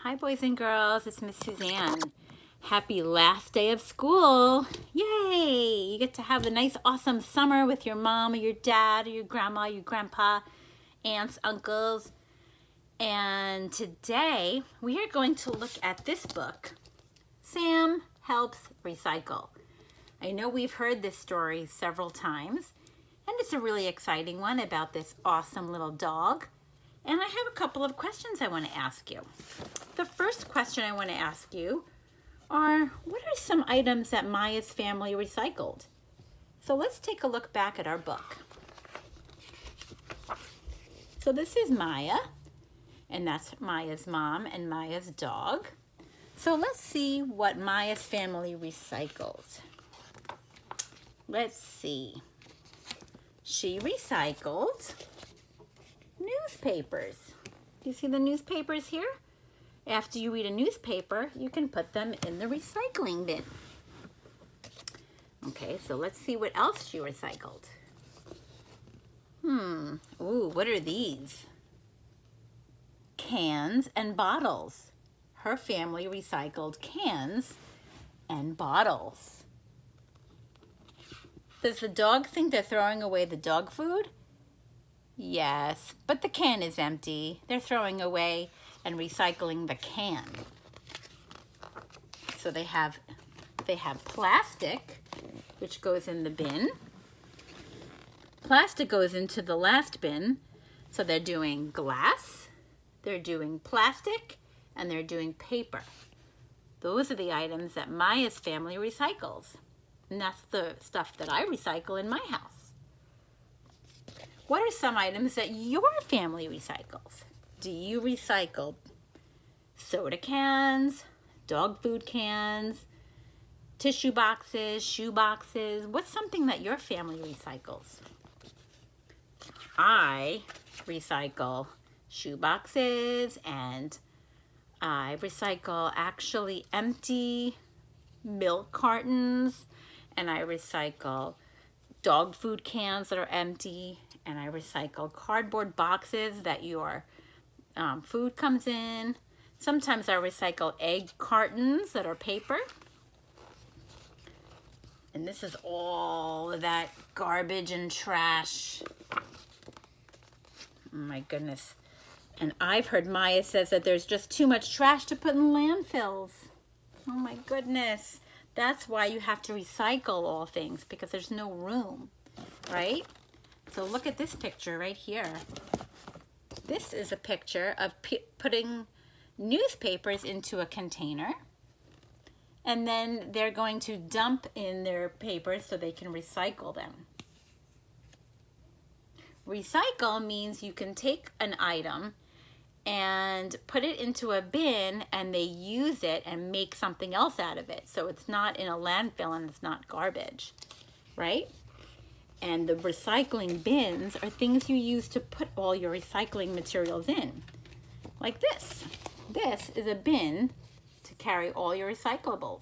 Hi boys and girls, it's Miss Suzanne. Happy last day of school. Yay! You get to have a nice awesome summer with your mom or your dad or your grandma, your grandpa, aunts, uncles. And today we are going to look at this book, Sam Helps Recycle. I know we've heard this story several times, and it's a really exciting one about this awesome little dog. And I have a couple of questions I want to ask you. The first question I want to ask you are, what are some items that Maya's family recycled? So let's take a look back at our book. So this is Maya, and that's Maya's mom and Maya's dog. So let's see what Maya's family recycled. Let's see. She recycled newspapers. Do you see the newspapers here? After you read a newspaper, you can put them in the recycling bin. Okay, so let's see what else she recycled. Ooh, what are these? Cans and bottles. Her family recycled cans and bottles. Does the dog think they're throwing away the dog food? Yes, but the can is empty. They're throwing away and recycling the can. So they have plastic, which goes in the bin. Plastic goes into the last bin. So they're doing glass, they're doing plastic, and they're doing paper. Those are the items that Maya's family recycles. And that's the stuff that I recycle in my house. What are some items that your family recycles? Do you recycle soda cans, dog food cans, tissue boxes, shoe boxes? What's something that your family recycles? I recycle shoe boxes, and I recycle actually empty milk cartons, and I recycle dog food cans that are empty, and I recycle cardboard boxes that your food comes in. Sometimes I recycle egg cartons that are paper. And this is all of that garbage and trash. Oh my goodness. And I've heard Maya says that there's just too much trash to put in landfills. Oh my goodness. That's why you have to recycle all things, because there's no room, right? So look at this picture right here. This is a picture of putting newspapers into a container, and then they're going to dump in their papers so they can recycle them. Recycle means you can take an item and put it into a bin, and they use it and make something else out of it. So it's not in a landfill and it's not garbage, right? And the recycling bins are things you use to put all your recycling materials in. Like this. This is a bin to carry all your recyclables.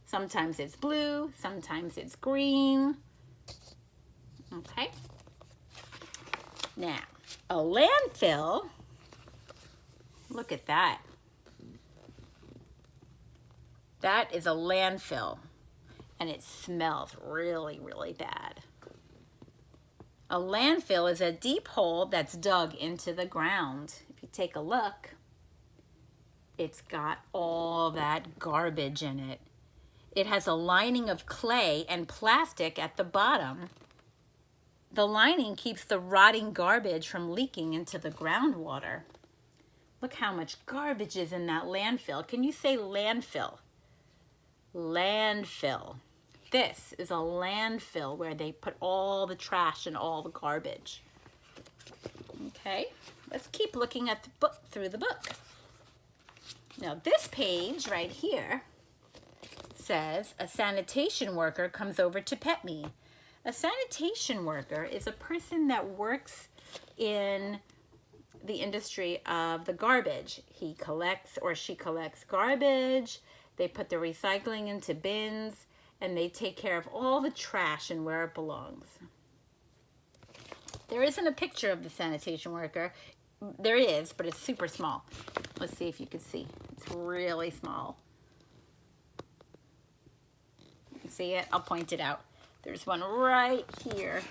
Sometimes it's blue, sometimes it's green. Okay. Now, a landfill, look at that. That is a landfill, and it smells really, really bad. A landfill is a deep hole that's dug into the ground. If you take a look, it's got all that garbage in it. It has a lining of clay and plastic at the bottom. The lining keeps the rotting garbage from leaking into the groundwater. Look how much garbage is in that landfill. Can you say landfill? Landfill. This is a landfill where they put all the trash and all the garbage. Okay, let's keep looking at the book, through the book. Now this page right here says, a sanitation worker comes over to pet me. A sanitation worker is a person that works in the industry of the garbage. He collects, or she collects garbage. They put the recycling into bins, and they take care of all the trash and where it belongs. There isn't a picture of the sanitation worker, there is, but it's super small. Let's see if you can see. It's really small. You see it? I'll point it out. There's one right here.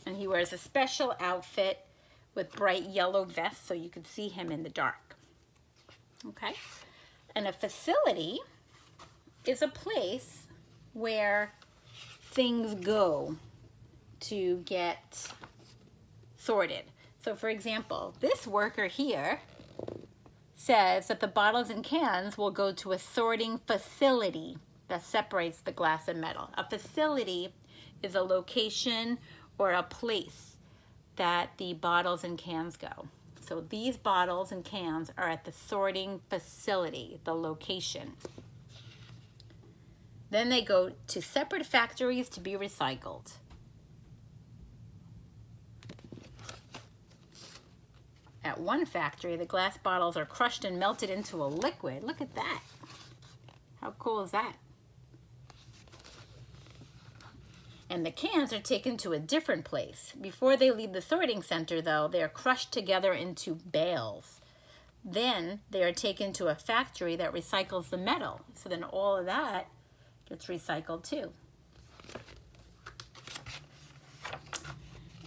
And he wears a special outfit with bright yellow vest so you can see him in the dark. Okay? And a facility is a place where things go to get sorted. So for example, this worker here says that the bottles and cans will go to a sorting facility that separates the glass and metal. A facility is a location or a place that the bottles and cans go. So these bottles and cans are at the sorting facility, the location. Then they go to separate factories to be recycled. At one factory, the glass bottles are crushed and melted into a liquid. Look at that. How cool is that? And the cans are taken to a different place. Before they leave the sorting center, though, they are crushed together into bales. Then they are taken to a factory that recycles the metal. So then all of that gets recycled too.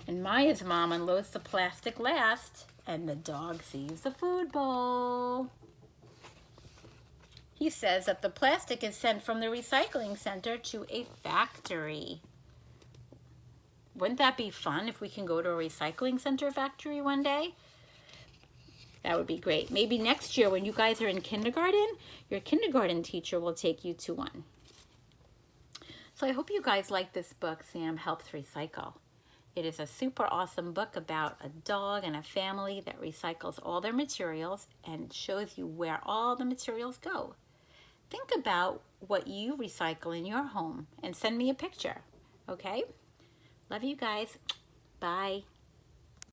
And Maya's mom unloads the plastic last, and the dog sees the food bowl. He says that the plastic is sent from the recycling center to a factory. Wouldn't that be fun if we can go to a recycling center factory one day? That would be great. Maybe next year when you guys are in kindergarten, your kindergarten teacher will take you to one. So I hope you guys like this book, Sam Helps Recycle. It is a super awesome book about a dog and a family that recycles all their materials and shows you where all the materials go. Think about what you recycle in your home and send me a picture, okay? Love you guys. Bye.